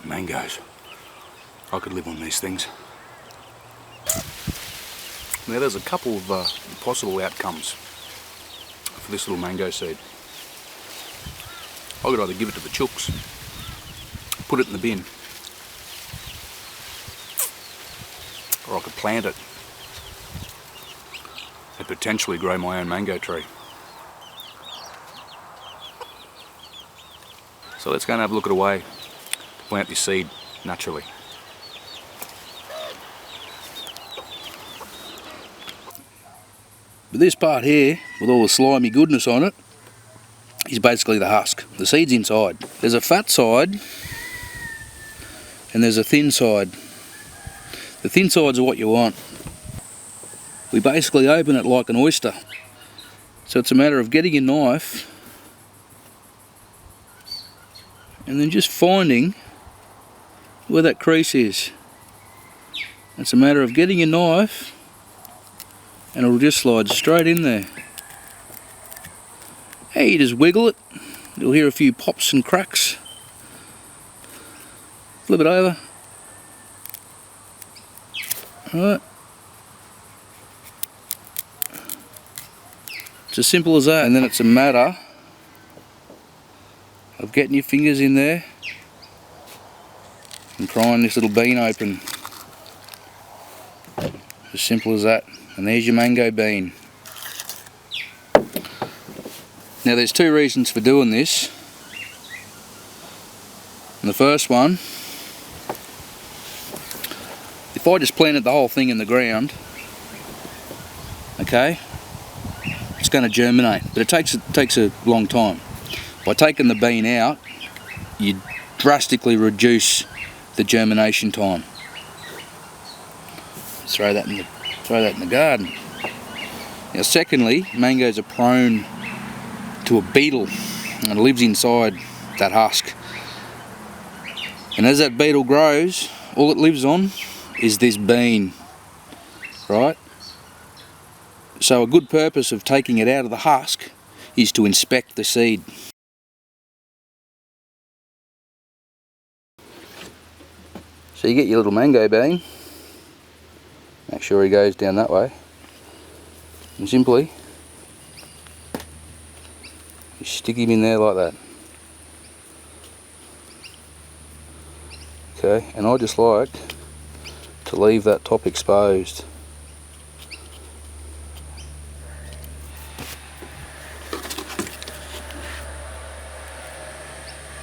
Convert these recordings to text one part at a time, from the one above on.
Mangoes. I could live on these things. Now there's a couple of possible outcomes for this little mango seed. I could either give it to the chooks, put it in the bin, or I could plant it and potentially grow my own mango tree. So let's go and have a look at a way to plant this seed naturally. But this part here, with all the slimy goodness on it, is basically the husk. The seed's inside. There's a fat side and there's a thin side. The thin sides are what you want. We basically open it like an oyster. So it's a matter of getting your knife and then just finding where that crease is. It's a matter of getting your knife and it'll just slide straight in there. Hey, you just wiggle it, you'll hear a few pops and cracks. Flip it over. Alright. It's as simple as that, and then it's a matter of getting your fingers in there and prying this little bean open. As simple as that. And there's your mango bean. Now there's two reasons for doing this. And the first one, if I just planted the whole thing in the ground, okay, it's going to germinate, but it takes a long time. By taking the bean out, you drastically reduce the germination time. Throw that in the garden. Now secondly, mangoes are prone to a beetle and it lives inside that husk. And as that beetle grows, all it lives on is this bean, right? So a good purpose of taking it out of the husk is to inspect the seed. So you get your little mango bean, make sure he goes down that way, and simply you stick him in there like that. Okay, and I just like to leave that top exposed.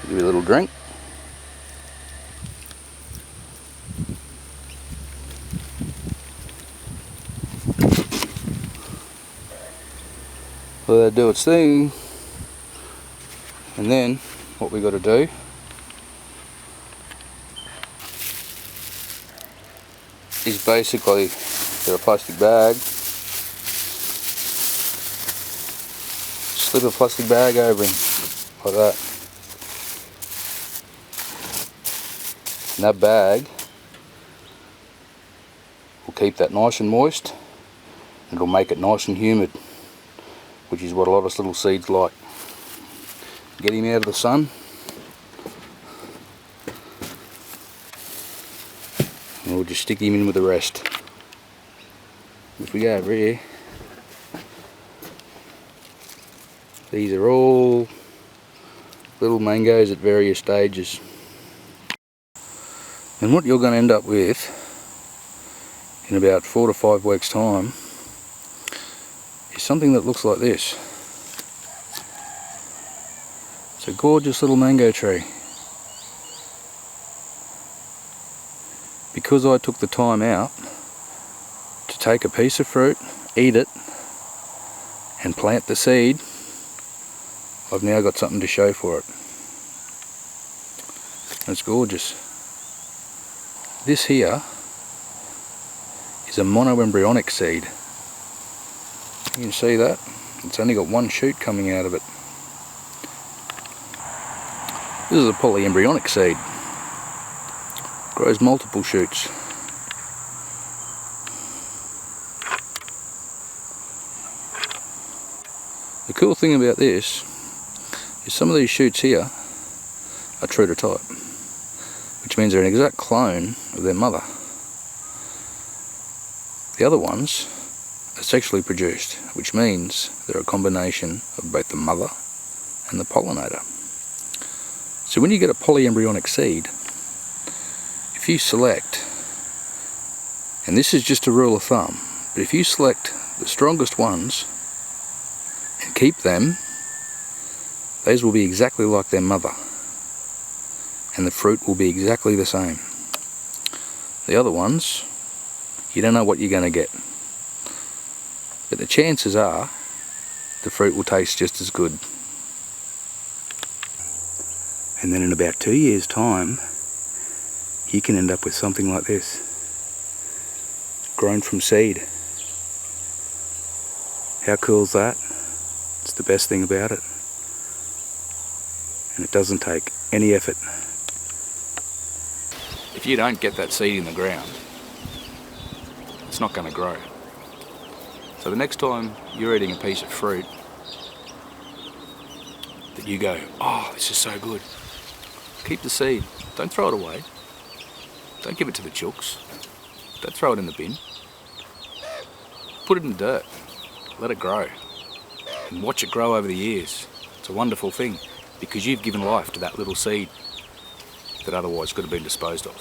Give it a little drink. Let that do its thing, and then what we got to do is basically get a plastic bag, slip a plastic bag over him like that, and that bag will keep that nice and moist and it'll make it nice and humid, which is what a lot of little seeds like. Get him out of the sun, and we'll just stick him in with the rest. If we go over here, these are all little mangoes at various stages. And what you're going to end up with in about 4 to 5 weeks time is something that looks like this. It's a gorgeous little mango tree. Because I took the time out to take a piece of fruit, eat it, and plant the seed, I've now got something to show for it. And it's gorgeous. This here is a monoembryonic seed. You can see that? It's only got one shoot coming out of it. This is a polyembryonic seed. Grows multiple shoots. The cool thing about this is some of these shoots here are true to type, which which means they're an exact clone of their mother. The other ones are sexually produced, which means they're a combination of both the mother and the pollinator. So when you get a polyembryonic seed, if you select, and this is just a rule of thumb, but if you select the strongest ones and keep them, those will be exactly like their mother, and the fruit will be exactly the same. The other ones, you don't know what you're going to get, but the chances are the fruit will taste just as good. And then in about 2 years' time, you can end up with something like this, grown from seed. How cool is that? It's the best thing about it. And it doesn't take any effort. If you don't get that seed in the ground, it's not going to grow. So the next time you're eating a piece of fruit that you go, oh, this is so good, keep the seed. Don't throw it away. Don't give it to the chooks. Don't throw it in the bin. Put it in the dirt. Let it grow. And watch it grow over the years. It's a wonderful thing, because you've given life to that little seed that otherwise could have been disposed of.